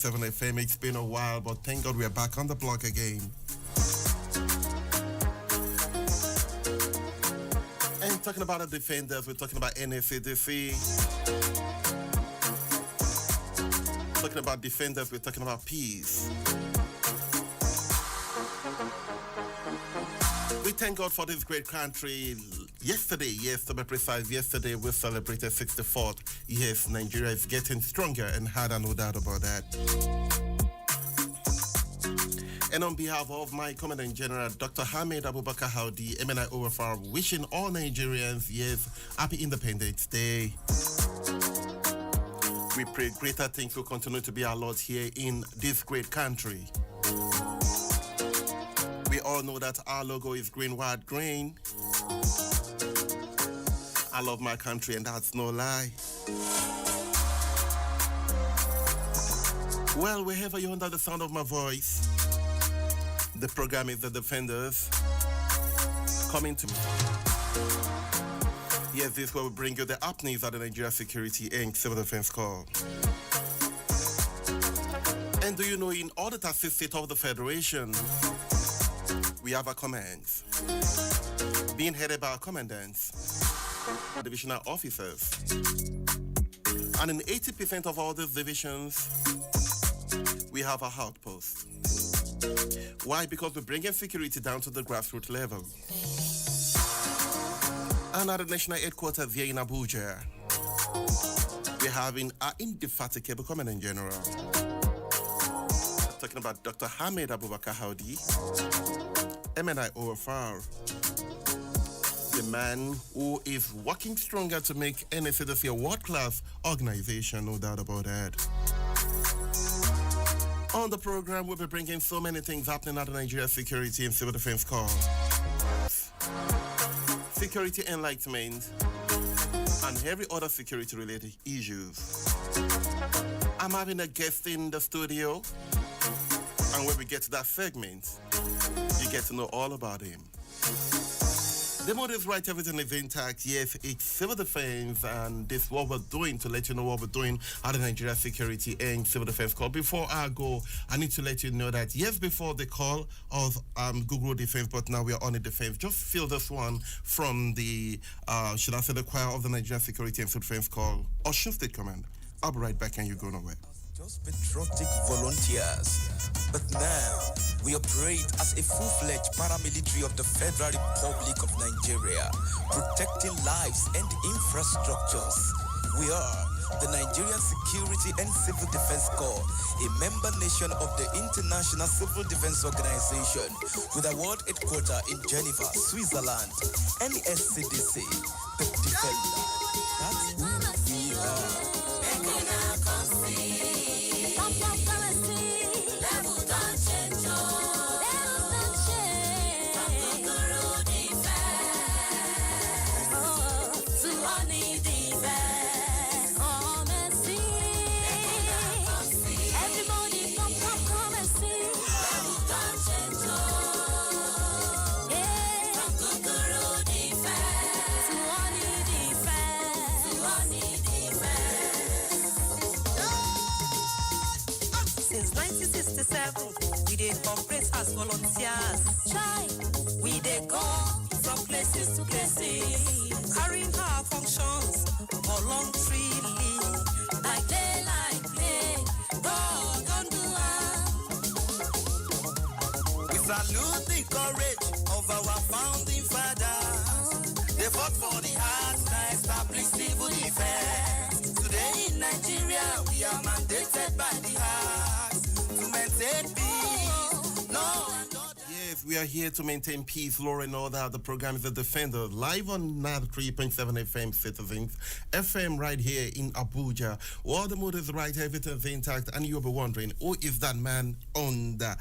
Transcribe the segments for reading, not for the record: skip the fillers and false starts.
7 FM. It's been a while, but thank God we're back on the block again. And talking about the defenders, we're talking about NSCDC. Talking about defenders, we're talking about peace. We thank God for this great country. Yesterday, yes, to be precise, yesterday we celebrated 64th. Yes, Nigeria is getting stronger and harder, no doubt about that. And on behalf of my Commandant General, Dr. Hamid Abubakar Howdy, MNI OFR, wishing all Nigerians, yes, happy Independence Day. We pray greater things will continue to be our Lord here in this great country. We all know that our logo is green, white, green. I love my country, and that's no lie. Well, wherever you're under the sound of my voice, the program is The Defenders. Coming to me. Yes, this is where we bring you the happenings at the Nigeria Security Inc. Civil Defense Corps. And do you know, in order to assist State of the Federation, we have our commands, being headed by our commandants, divisional officers. And in 80% of all these divisions, we have our outposts. Why? Because we're bringing security down to the grassroots level. And at the national headquarters here in Abuja, we're having our indefatigable Commandant General. Talking about Dr. Hamid Abubakar Howdy, MNI OFR. The man who is working stronger to make NSCDC a world-class organization, no doubt about that. On the program, we'll be bringing so many things happening at the Nigeria Security and Civil Defense Corps. Security enlightenment, and every other security-related issues. I'm having a guest in the studio, and when we get to that segment, you get to know all about him. The mood is right, everything is intact. Yes, it's civil defense, and this is what we're doing to let you know what we're doing at the Nigeria Security and Civil Defense Corps. Before I go, I need to let you know that, yes, before the call of Google Defense, but now we are on the defense. Just feel this one from the, should I say, the choir of the Nigeria Security and Civil Defense Corps, Osun State Command. I'll be right back, and you go nowhere. Just patriotic volunteers. But now, we operate as a full-fledged paramilitary of the Federal Republic of Nigeria, protecting lives and infrastructures. We are the Nigerian Security and Civil Defense Corps, a member nation of the International Civil Defense Organization, with a world headquarters in Geneva, Switzerland. NSCDC, the Defender. That's who we are. We dey operate as volunteers. We dey go from places to places, carrying our functions voluntarily. Like play, God don't do We salute the courage of our founding fathers. They fought for the heart to establish civil defense. Today in Nigeria, we are mandated by the heart to maintain peace. Yes, we are here to maintain peace, law and order. The program is The Defender, live on 93.7 FM Citizens FM right here in Abuja. All the mood is right, everything is intact, and you'll be wondering, who is that man on the,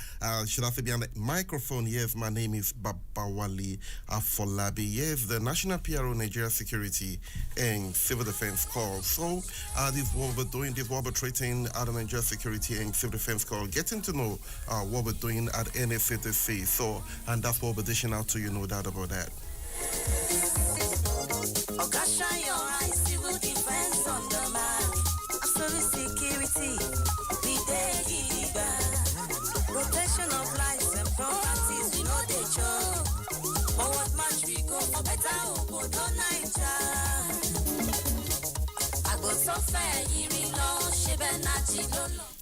should I say, behind the microphone? Yes, my name is Babawale Afolabi. Yes, the National PRO, Nigeria Security and Civil Defense Corps. So, this is what we're doing, this is what we're treating at the Nigeria Security and Civil Defense Corps, getting to know what we're doing at NSCDC. So, and that's what we're dishing out to you, no doubt about that. shine your eyes, civil defense on the man. Absolute security, we take it.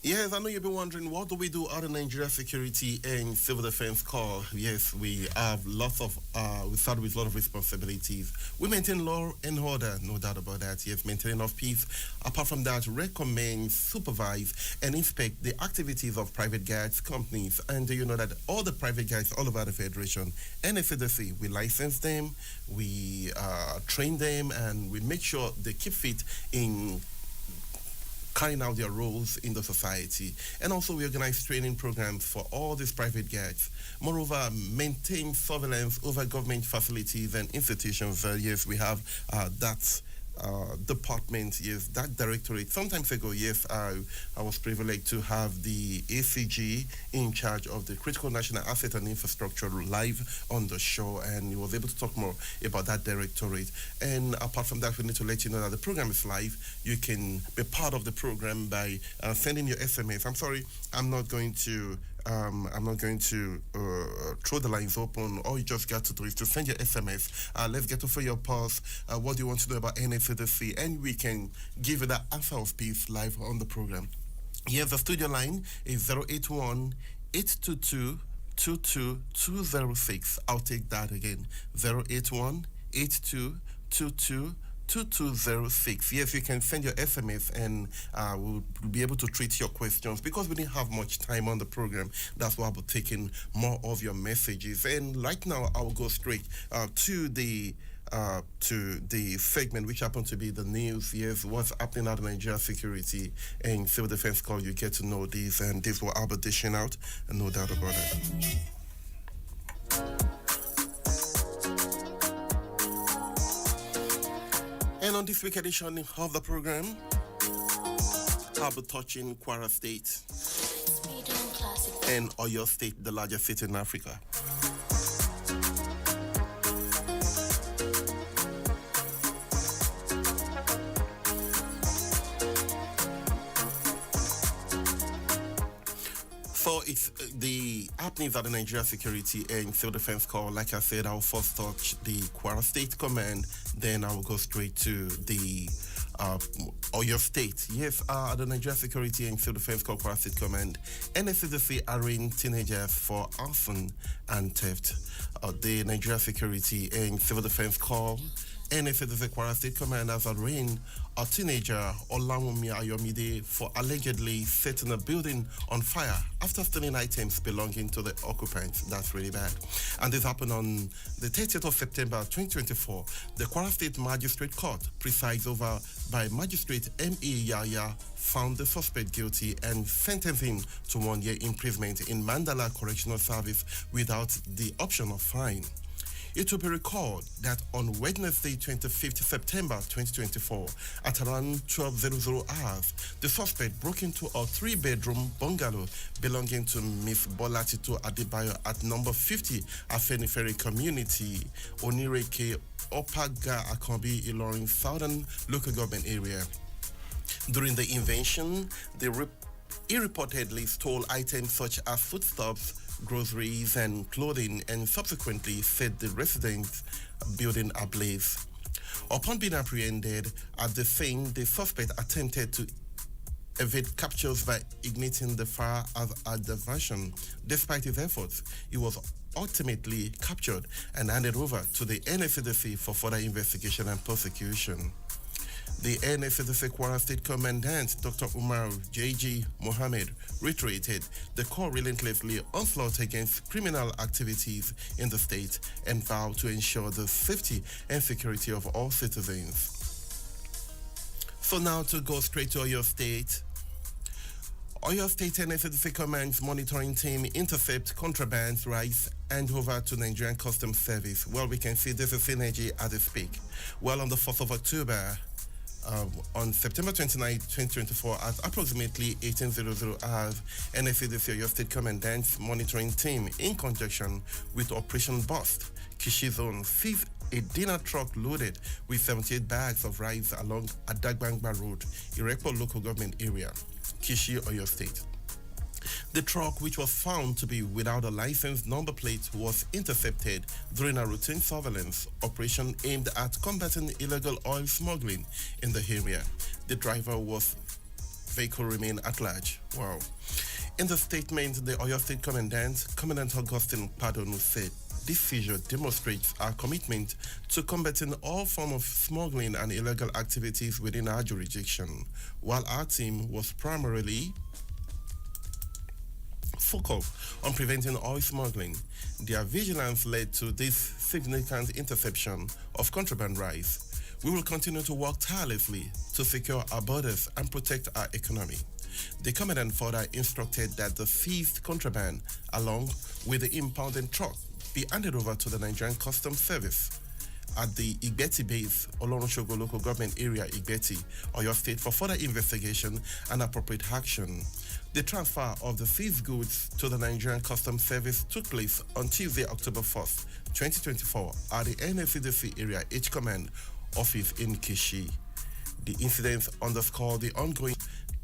Yes, I know you've been wondering, what do we do out of Nigeria Security and Civil Defense Corps? Yes, we have lots of, we start with a lot of responsibilities. We maintain law and order, no doubt about that. Yes, maintaining of peace. Apart from that, recommend, supervise, and inspect the activities of private guards, companies. And do you know that all the private guards all over the Federation, NFADC, we license them, we train them, and we make sure they keep fit in carrying out their roles in the society. And also we organize training programs for all these private guards. Moreover, maintain surveillance over government facilities and institutions. Yes, we have that department, yes, that directorate. Sometimes ago, yes, I was privileged to have the ACG in charge of the critical national asset and infrastructure live on the show, and he was able to talk more about that directorate. And apart from that, we need to let you know that the program is live. You can be part of the program by sending your SMS. I'm sorry, I'm not going to throw the lines open. All you just got to do is to send your SMS. Let's get to for your pulse. What do you want to know about NFADC? And we can give you the answer of peace live on the program. Yes, the studio line is 081-822-22206. I'll take that again. 081-8222-2206. Yes, you can send your SMS and we'll be able to treat your questions. Because we didn't have much time on the program, that's why I'll be taking more of your messages. And right now, I'll go straight to the segment which happened to be the news. Yes, what's happening out of Nigeria Security and Civil Defense Corps. You get to know this, and this will I'll be dishing out, and no doubt about it. And on this week edition of the program, I'll be touching Kwara State and Oyo State, the largest state in Africa. So it's the happenings at the Nigeria Security and Civil Defense Corps. Like I said, I'll first touch the Kwara State Command, then I'll go straight to the Oyo State. Yes, the Nigeria Security and Civil Defense Corps Kwara State Command, NSCDC arraigned teenagers for arson and theft. The Nigeria Security and Civil Defense Corps, NSCDC Kwara State Command has arraigned a teenager, Olawumi Ayomide, for allegedly setting a building on fire after stealing items belonging to the occupants. That's really bad. And this happened on the 30th of September 2024. The Kwara State Magistrate Court, presided over by Magistrate M.E. Yaya, found the suspect guilty and sentenced him to 1 year imprisonment in Mandala Correctional Service without the option of fine. It will be recalled that on Wednesday, 25th September 2024, at around 12:00 hours, the suspect broke into a 3-bedroom bungalow belonging to Miss Bolatito Adebayo at number 50 Afenifere Community, Onireke, Opaga, Akambi, Ilorin, Southern Local Government Area. During the invasion, he reportedly stole items such as foodstuffs, groceries and clothing, and subsequently set the residence building ablaze. Upon being apprehended at the scene, the suspect attempted to evade captures by igniting the fire as a diversion. Despite his efforts, he was ultimately captured and handed over to the NSCDC for further investigation and prosecution. The NSCDC Kwara State Commandant, Dr. Umar J.G. Mohammed, reiterated the Corps relentlessly onslaught against criminal activities in the state and vowed to ensure the safety and security of all citizens. So now to go straight to Oyo State. Oyo State NSCDC Command's monitoring team intercept contraband, rice, and over to Nigerian Customs Service. Well, we can see this is synergy as they speak. Well, on the 4th of October, on September 29, 2024, at approximately 18:00 hours, NSCDC Oyo State Commandant's monitoring team, in conjunction with Operation Bust, Kishi Zone, seized a dinner truck loaded with 78 bags of rice along Adagbangba Road, Irepo Local Government Area, Kishi, Oyo State. The truck, which was found to be without a license number plate, was intercepted during a routine surveillance operation aimed at combating illegal oil smuggling in the area. The driver was vehicle remain at large. Wow. In the statement, the Oyo State Commandant Augustine Padonu said, this seizure demonstrates our commitment to combating all forms of smuggling and illegal activities within our jurisdiction, while our team was primarily focused on preventing oil smuggling. Their vigilance led to this significant interception of contraband rice. We will continue to work tirelessly to secure our borders and protect our economy. The commandant further instructed that the seized contraband, along with the impounded truck, be handed over to the Nigerian Customs Service at the Igbeti base, Olorunshogo local government area, Igbeti, Oyo State, for further investigation and appropriate action. The transfer of the seized goods to the Nigerian Customs Service took place on Tuesday, October 1st, 2024, at the NSCDC area H Command office in Kishi. The incidents underscore the ongoing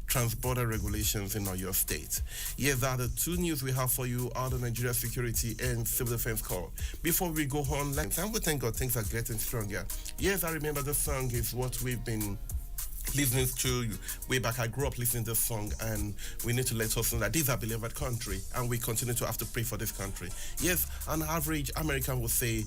trans-border regulations in Oyo State. Yes, are the two news we have for you are the Nigeria Security and Civil Defense Corps. Before we go on, and we thank God things are getting stronger. Yes, I remember the song is what we've been listening to way back. I grew up listening to this song, and we need to let us know that this is a beloved country, and we continue to have to pray for this country. Yes, an average American will say,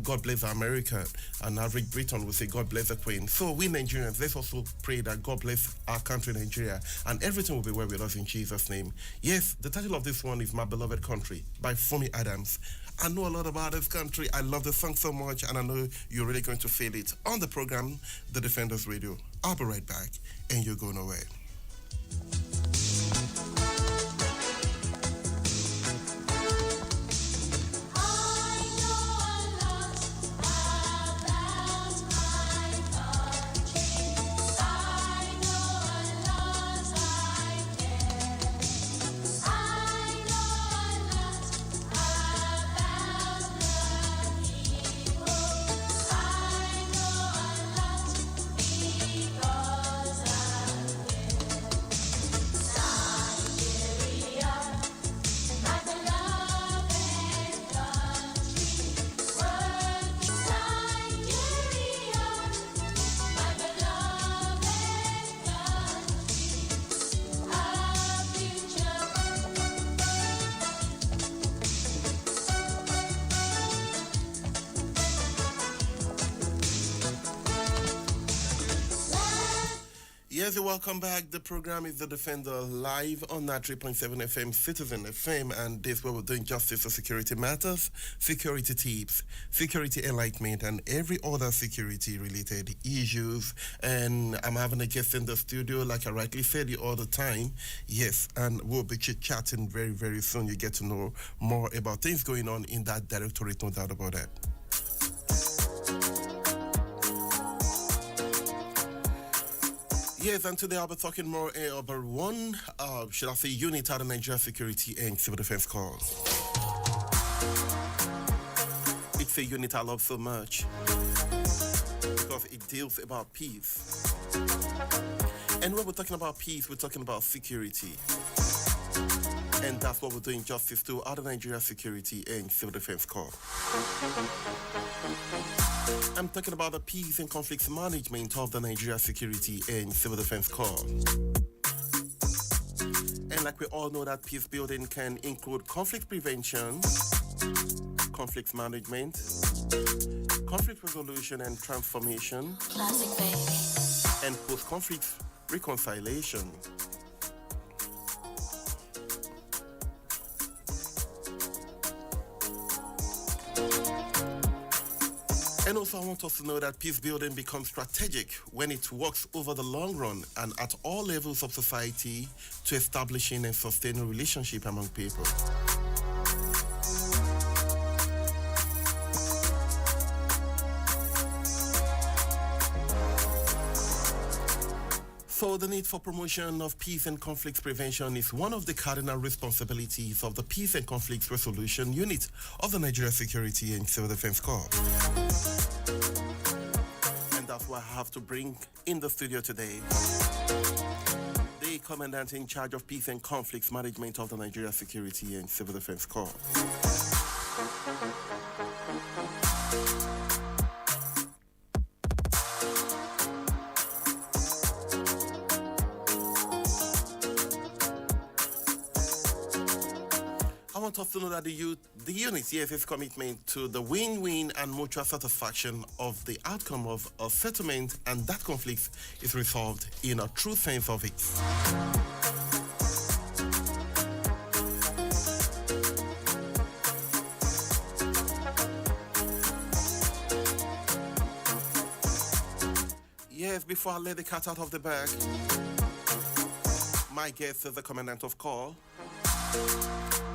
God bless America. An average Briton will say, God bless the Queen. So we Nigerians, let's also pray that God bless our country, Nigeria, and everything will be well with us in Jesus' name. Yes, the title of this one is My Beloved Country by Fumi Adams. I know a lot about this country. I love the song so much, and I know you're really going to feel it on the program, The Defenders Radio. I'll be right back, and you're going away. Yes, welcome back. The program is The Defender live on 3.7 FM, Citizen FM, and this is where we're doing justice for security matters, security tips, security enlightenment, and every other security-related issues. And I'm having a guest in the studio, like I rightly said all the time. Yes, and we'll be chit-chatting very, very soon. You get to know more about things going on in that directorate, no doubt about that. Yes, and today I'll be talking more about one, should I say, unit out of Nigeria Security and Civil Defense Corps. It's a unit I love so much because it deals about peace. And when we're talking about peace, we're talking about security. And that's what we're doing justice to out of Nigeria Security and Civil Defense Corps. I'm talking about the peace and conflicts management of the Nigeria Security and Civil Defense Corps. And like we all know that peace building can include conflict prevention, conflict management, conflict resolution and transformation, Classic baby. and post-conflict reconciliation. And also I want us to know that peace building becomes strategic when it works over the long run and at all levels of society to establishing and sustaining relationship among people. So the need for promotion of peace and conflict prevention is one of the cardinal responsibilities of the Peace and Conflict Resolution Unit of the Nigeria Security and Civil Defense Corps. And that's what I have to bring in the studio today. The Commandant in charge of Peace and Conflicts Management of the Nigeria Security and Civil Defense Corps. want us to know that the unit here's its commitment to the win-win and mutual satisfaction of the outcome of a settlement, and that conflict is resolved in a true sense of it. Yes, before I let the cat out of the bag, my guest is the Commandant of Corps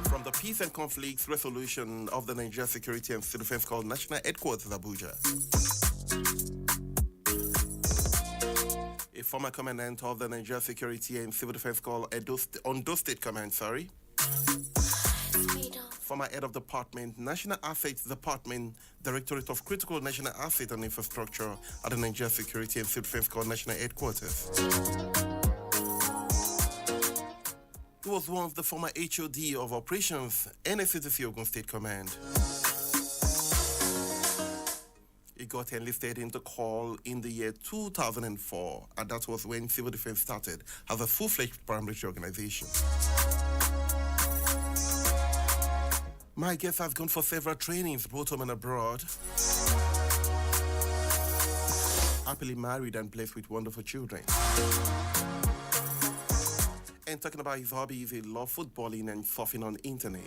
from the Peace and Conflicts Resolution of the Nigeria Security and Civil Defense Corps National Headquarters, Abuja. A former commandant of the Nigeria Security and Civil Defense Corps Ondo State Command, former head of department, National Assets Department, Directorate of Critical National Asset and Infrastructure at the Nigeria Security and Civil Defense Corps National Headquarters. He was one of the former HOD of Operations, NSCDC Ogun State Command. He got enlisted into Corps in the year 2004, and that was when Civil Defense started as a full-fledged paramilitary organization. My guest has gone for several trainings, both home and abroad. Happily married and blessed with wonderful children. And talking about his hobbies, he loves footballing and surfing on the internet.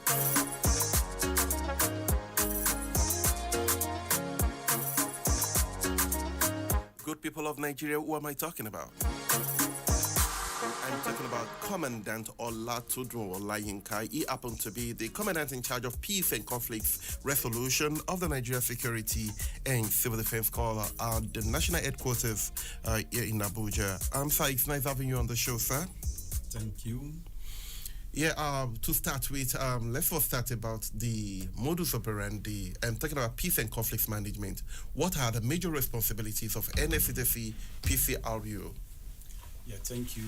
Good people of Nigeria, who am I talking about? I'm talking about Commandant Olatunji Olayinka. He happened to be the Commandant in charge of Peace and Conflicts Resolution of the Nigeria Security and Civil Defense Corps at the National Headquarters here in Abuja. Sir, it's nice having you on the show, sir. Thank you. Yeah, to start with, let's first start about the modus operandi. I'm talking about peace and conflicts management. What are the major responsibilities of NSCDC PCRU? Yeah, thank you.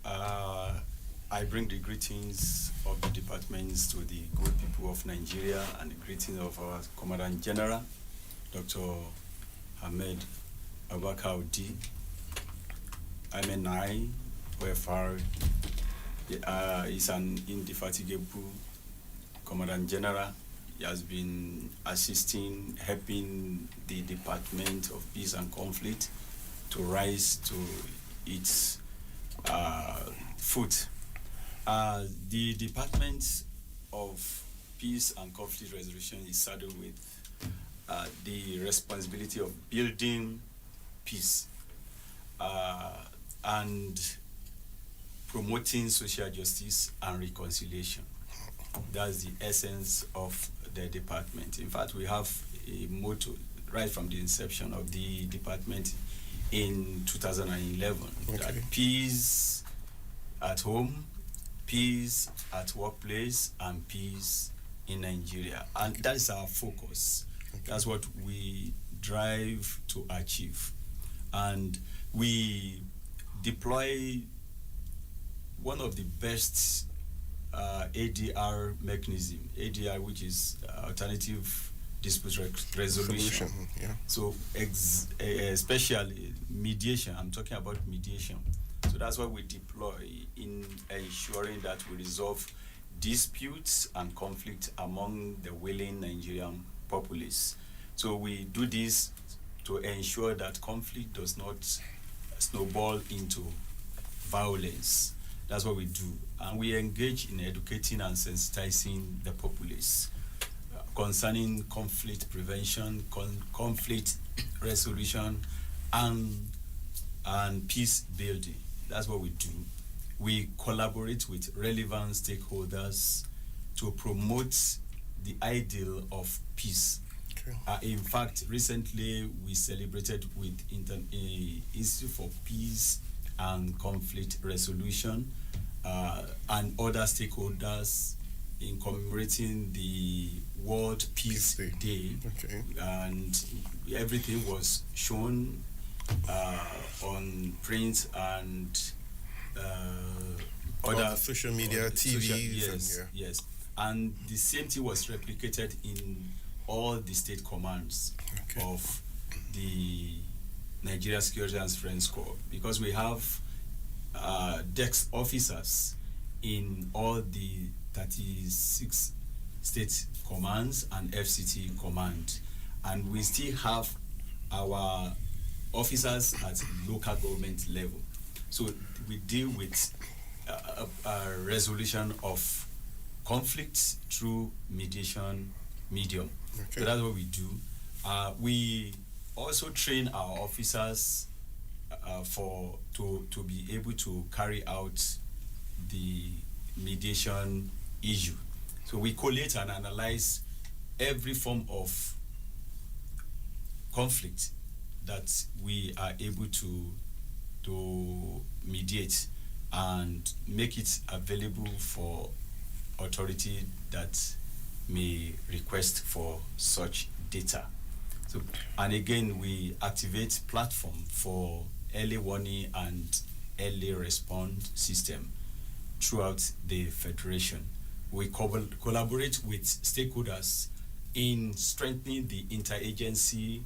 I bring the greetings of the departments to the good people of Nigeria and the greetings of our Commandant General, Dr. Ahmed Abubakar Udi. MNI, OFR, is an indefatigable Commandant General. He has been helping the Department of Peace and Conflict to rise to its foot. The Department of Peace and Conflict Resolution is saddled with the responsibility of building peace and promoting social justice and reconciliation. That's the essence of the department. In fact, we have a motto right from the inception of the department in 2011, that peace at home, peace at workplace, and peace in Nigeria. And that is our focus. That's what we drive to achieve. And we deploy one of the best ADR mechanism, ADR, which is alternative dispute resolution. Yeah. So especially mediation, I'm talking about mediation. So that's what we deploy in ensuring that we resolve disputes and conflict among the willing Nigerian populace. So we do this to ensure that conflict does not snowball into violence. That's what we do. And we engage in educating and sensitizing the populace concerning conflict prevention, conflict resolution, and peace building. That's what we do. We collaborate with relevant stakeholders to promote the ideal of peace. In fact, recently we celebrated with Institute for Peace and Conflict Resolution and other stakeholders in commemorating the World Peace Day. And everything was shown on print and other social media, TVs. Yes. And the same thing was replicated in all the state commands of the Nigeria Security and Defense Corps, because we have desk officers in all the 36 state commands and FCT command, and we still have our officers at local government level. So we deal with a resolution of conflicts through mediation medium. Okay. So that's what we do. We also train our officers to be able to carry out the mediation issue. So we collate and analyze every form of conflict that we are able to mediate and make it available for authority that may request for such data. So, and again, we activate platform for early warning and early response system throughout the federation. We collaborate with stakeholders in strengthening the interagency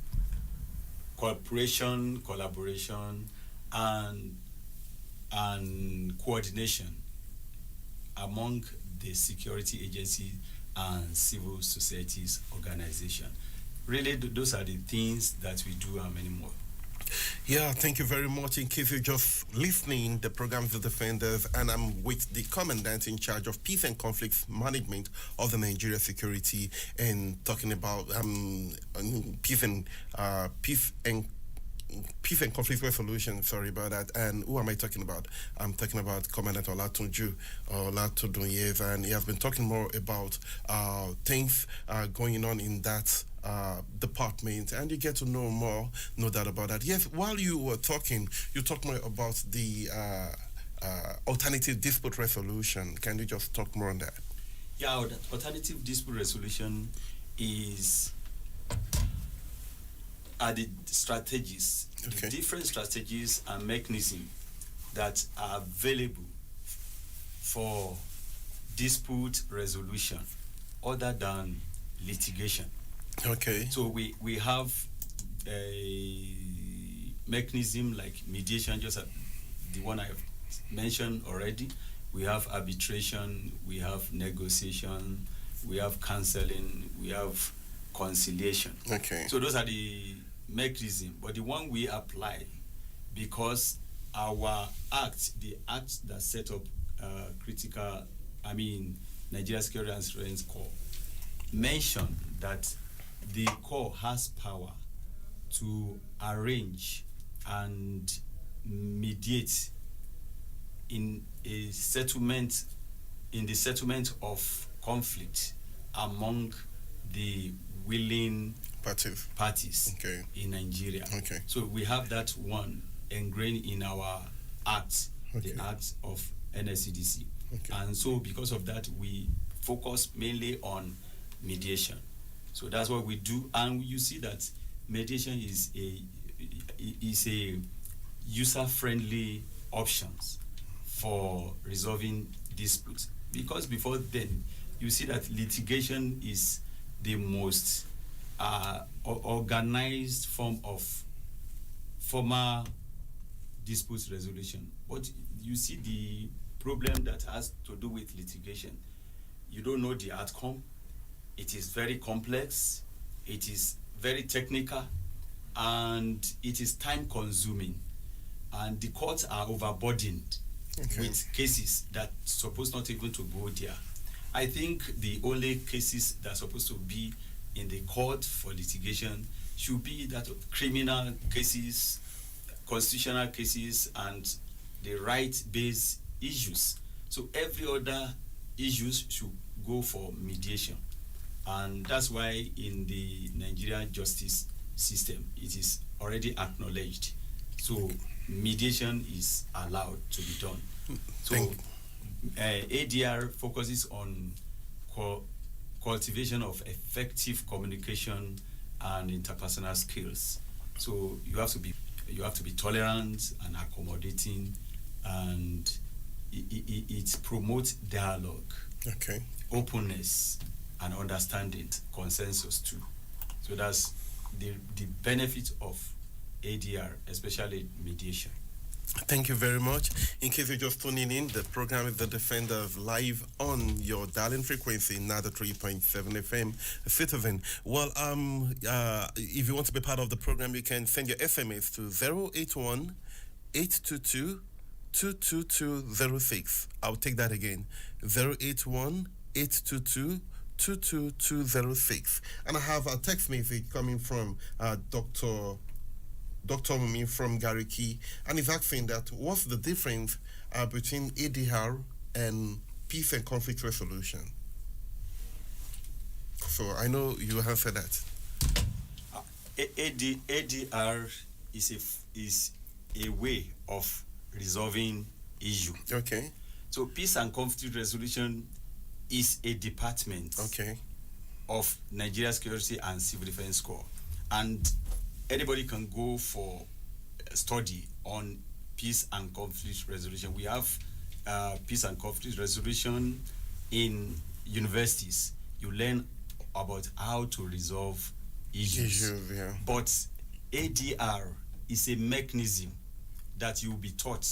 cooperation, collaboration, and coordination among the security agency and civil societies organization. Really, those are the things that we do and many more. Yeah, thank you very much. In case you're just listening, the program is The Defenders, and I'm with the Commandant in charge of Peace and Conflict Management of the Nigeria Security, and talking about peace and conflict resolution. Sorry about that. And who am I talking about? I'm talking about Commandant Olatunju Olatundunyeva, and he has been talking more about things going on in that department, and you get to know more, no doubt about that. Yes, while you were talking, you talked more about the alternative dispute resolution. Can you just talk more on that? Yeah, alternative dispute resolution are the strategies, Okay. the different strategies and mechanisms that are available for dispute resolution other than litigation. Okay. So we have a mechanism like mediation, just the one I've mentioned already. We have arbitration, we have negotiation, we have counseling, we have conciliation. Okay. So those are the mechanism, but the one we apply, because our the act that set up Nigeria Security and Surveillance Corps mentioned that the Corps has power to arrange and mediate in the settlement of conflict among the willing parties Okay. in Nigeria. Okay. So we have that one ingrained in our act, Okay. the act of NSCDC. Okay. And so because of that, we focus mainly on mediation. So that's what we do, and you see that mediation is a user-friendly options for resolving disputes. Because before then, you see that litigation is the most organized form of formal dispute resolution. But you see the problem that has to do with litigation. You don't know the outcome. It is very complex, it is very technical, and it is time consuming. And the courts are overburdened with cases that supposed not even to go there. I think the only cases that are supposed to be in the court for litigation should be that of criminal cases, constitutional cases, and the right-based issues. So every other issues should go for mediation. And that's why in the Nigerian justice system, it is already acknowledged. So mediation is allowed to be done. So ADR focuses on cultivation of effective communication and interpersonal skills. So you have to be tolerant and accommodating, and it promotes dialogue, Okay. openness, and understanding, consensus too. So that's the benefit of ADR, especially mediation. Thank you very much. In case you're just tuning in, the program is The Defenders live on your dialing frequency, 93.7 FM Citizen. Well, if you want to be part of the program, you can send your SMS to 081 822 22206. I'll take that again. 081 822 22206. And I have a text message coming from Dr. Mumi from Gariki, and he's asking that what's the difference between ADR and peace and conflict resolution? So I know you answer that. ADR is a way of resolving issue. Okay. So peace and conflict resolution is a department of Nigeria Security and Civil Defense Corps, and anybody can go for a study on peace and conflict resolution. We have peace and conflict resolution in universities. You learn about how to resolve issues. Yeah. But ADR is a mechanism that you will be taught.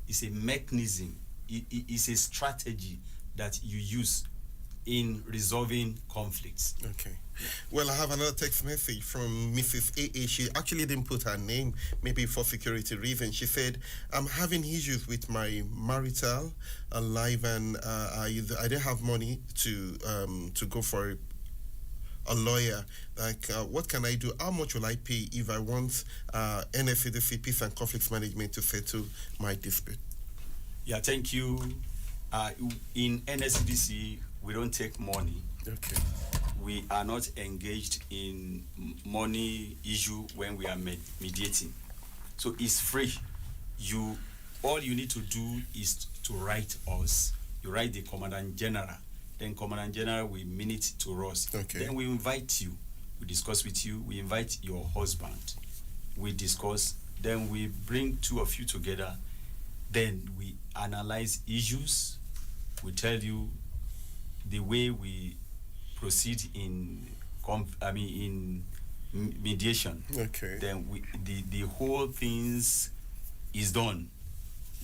It's a mechanism. It's a strategy that you use in resolving conflicts. Okay. Well, I have another text message from Mrs. AA. She actually didn't put her name, maybe for security reasons. She said, I'm having issues with my marital life, and I didn't have money to go for a lawyer. Like, what can I do? How much will I pay if I want NSCDC Peace and Conflicts Management to settle my dispute? Yeah, thank you. In NSCDC, we don't take money. Okay. We are not engaged in money issue when we are mediating. So it's free. All you need to do is to write us. You write the Commandant General. Then Commandant General will minute to us. Okay. Then we invite you. We discuss with you. We invite your husband. We discuss. Then we bring two of you together. Then we analyze issues. We tell you the way we proceed in mediation. Okay. Then the whole things is done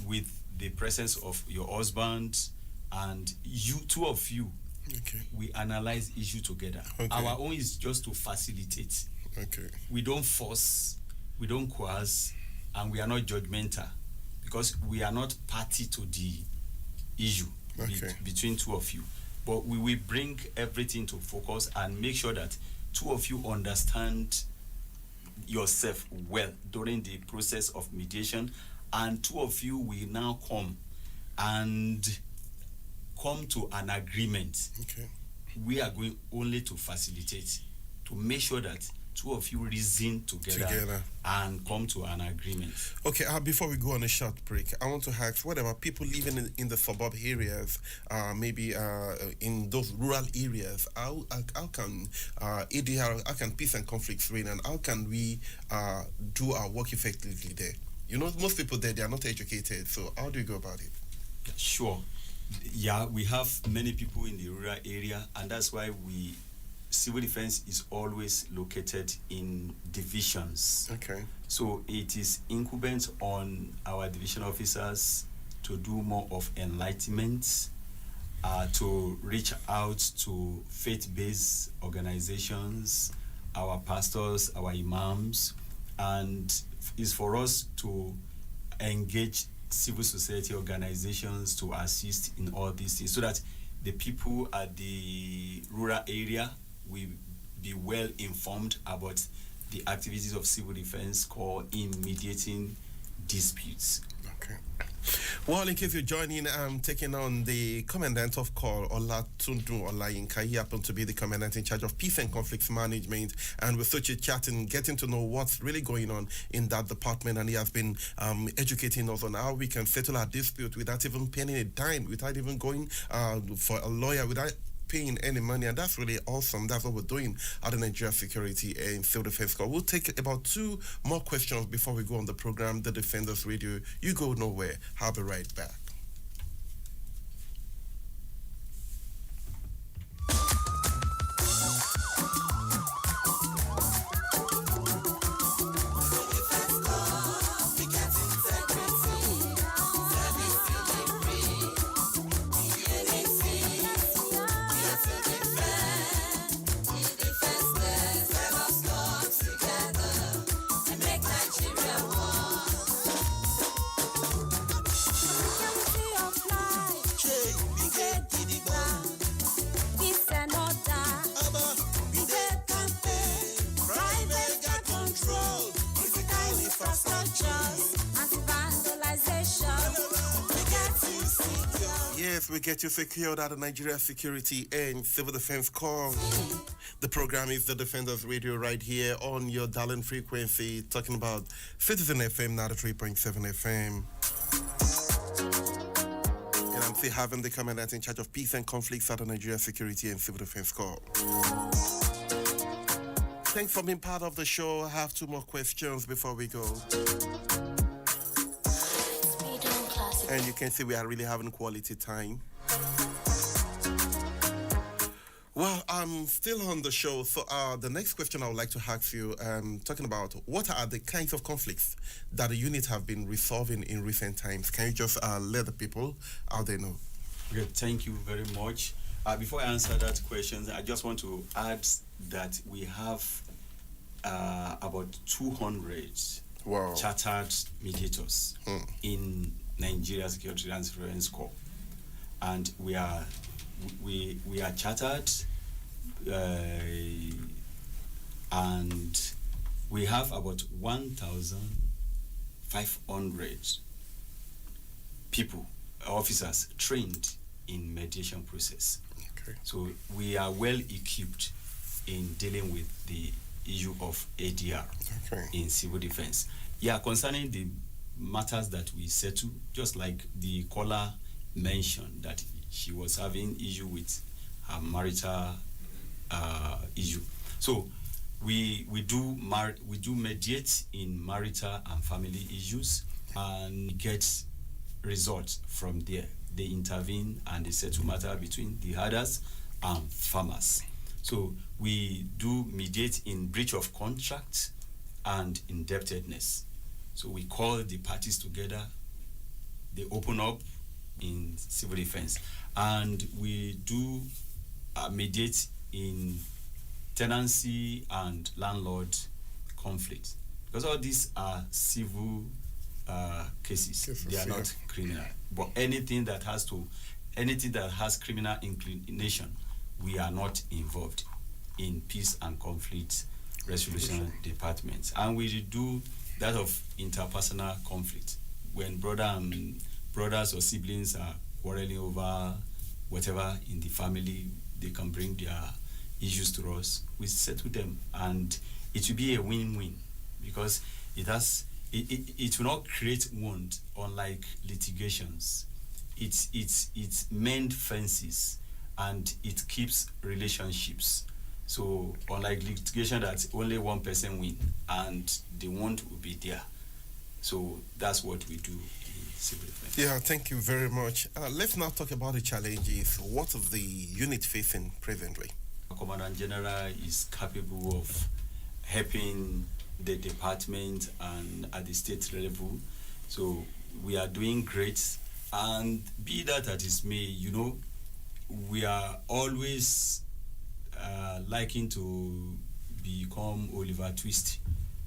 with the presence of your husband and you, two of you. Okay. We analyze issue together. Okay. Our own is just to facilitate. Okay. We don't force, we don't coerce, and we are not judgmental because we are not party to the issue between two of you. But we will bring everything to focus and make sure that two of you understand yourself well during the process of mediation, and two of you will now come to an agreement. Okay. We are going only to facilitate, to make sure that two of you reason together and come to an agreement. Okay, before we go on a short break, I want to ask, what about people living in the suburb areas, maybe in those rural areas? How can ADR, how can peace and conflicts reign, and how can we do our work effectively there? You know, most people there, they are not educated, so how do you go about it? Sure. Yeah, we have many people in the rural area, and that's why civil defense is always located in divisions. Okay. So it is incumbent on our division officers to do more of enlightenment, to reach out to faith-based organizations, our pastors, our imams, and it's for us to engage civil society organizations to assist in all these things so that the people at the rural area will be well informed about the activities of civil defense corps in mediating disputes. Okay. Well, in case you're joining, I'm taking on the Commandant of Corps, Olatundu Olayinka. He happened to be the Commandant in charge of Peace and Conflicts Management, and we're such a chatting, getting to know what's really going on in that department, and he has been educating us on how we can settle our dispute without even paying a dime, without even going for a lawyer, without paying any money, and that's really awesome. That's what we're doing at the Nigeria Security and Civil Defense Corps. We'll take about 2 more questions before we go on the program, The Defenders Radio. You go nowhere. I'll be right back. we get you secured at the Nigeria Security and Civil Defense Corps. The program is the Defenders Radio right here on your dialing frequency, talking about Citizen FM 93.7 FM. And I'm still having the commandant in charge of peace and conflicts at the Nigeria Security and Civil Defense Corps. Thanks for being part of the show. I have two more questions before we go. And you can see we are really having quality time. Well, I'm still on the show. So the next question I would like to ask you, talking about what are the kinds of conflicts that the unit have been resolving in recent times? Can you just let the people out there know? Okay, thank you very much. Before I answer that question, I just want to add that we have about 200 chartered mediators in Nigeria Security and Surveillance Corps, and we are chartered, and we have about 1,500 people, officers trained in mediation process. Okay. So we are well equipped in dealing with the issue of ADR in civil defense. Yeah, concerning the matters that we settle, just like the caller mentioned that she was having issue with her marital issue. So we do mediate in marital and family issues and get results from there. They intervene and they settle matter between the herders and farmers. So we do mediate in breach of contract and indebtedness. So we call the parties together, they open up in civil defense, and we do mediate in tenancy and landlord conflict. Because all these are civil cases, they are not criminal. But anything that has criminal inclination, we are not involved in peace and conflict resolution departments. And we do that of interpersonal conflict. When brothers or siblings are quarreling over whatever in the family, they can bring their issues to us. We settle them, and it will be a win-win because it will not create wound, unlike litigations. It mends fences and it keeps relationships. So unlike litigation that only one person win and the wound will be there. So that's what we do in civil defense. Yeah, thank you very much. Let's now talk about the challenges. What is the unit facing presently? Our Commandant General is capable of helping the department and at the state level. So we are doing great, and be that as it may, we are always liking to become Oliver Twist.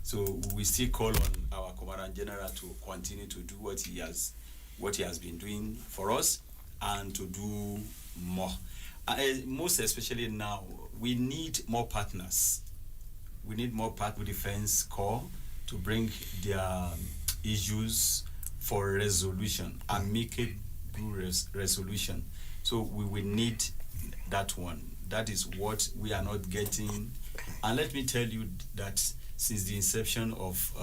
So we still call on our Commandant General to continue to do what he has been doing for us and to do more. Most especially now, we need more partners. We need more partner defense corps to bring their issues for resolution, amicable resolution. So we will need that one. That is what we are not getting. And let me tell you that since the inception of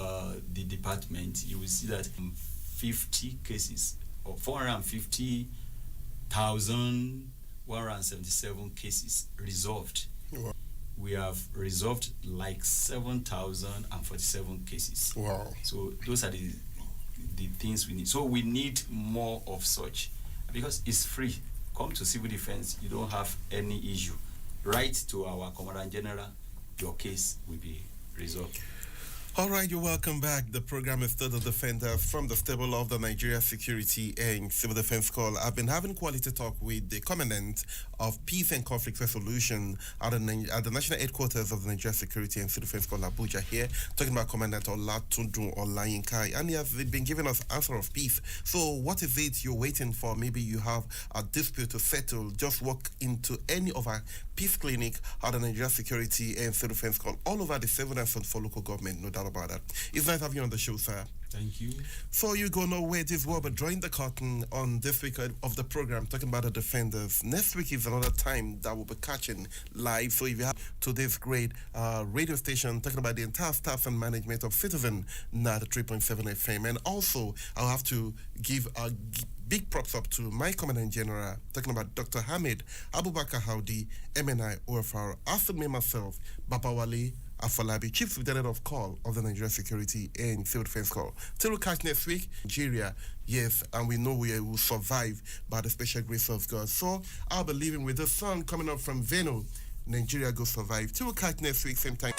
the department, you will see that 50 cases, or 450,177 cases resolved. Wow. We have resolved like 7,047 cases. Wow. So those are the things we need. So we need more of such because it's free. Come to civil defense, you don't have any issue. Write to our Commandant General, your case will be resolved. All right, you're welcome back. The program is still the Defender from the stable of the Nigeria Security and Civil Defense Corps. I've been having quality talk with the Commandant of Peace and Conflict Resolution at the National Headquarters of the Nigeria Security and Civil Defense Corps, Abuja here, talking about Commandant Olatunji Olayinka, and he has been giving us answer of peace. So what is it you're waiting for? Maybe you have a dispute to settle. Just walk into any of our peace clinic at the Nigeria Security and Civil Defense Corps all over the 7 and for local government, no doubt doubt about that. It's nice having you on the show, sir. Thank you. So you go nowhere, this will be drawing the curtain on this week of the program, talking about the defenders. Next week is another time that we'll be catching live. So if you have today's great radio station, talking about the entire staff and management of Citizen 93.7 FM. And also, I'll have to give a big props up to my Commandant General, talking about Dr. Hamid Abubakar Howdy, MNI OFR, after me myself, Babawale Afolabi, Chief Superintendent of Call of the Nigerian Security and Civil Defense Corps. Till we catch next week, Nigeria, yes, and we know we will survive by the special grace of God. So I'll be leaving with the song coming up from Veno, Nigeria Go Survive. Till we catch next week, same time.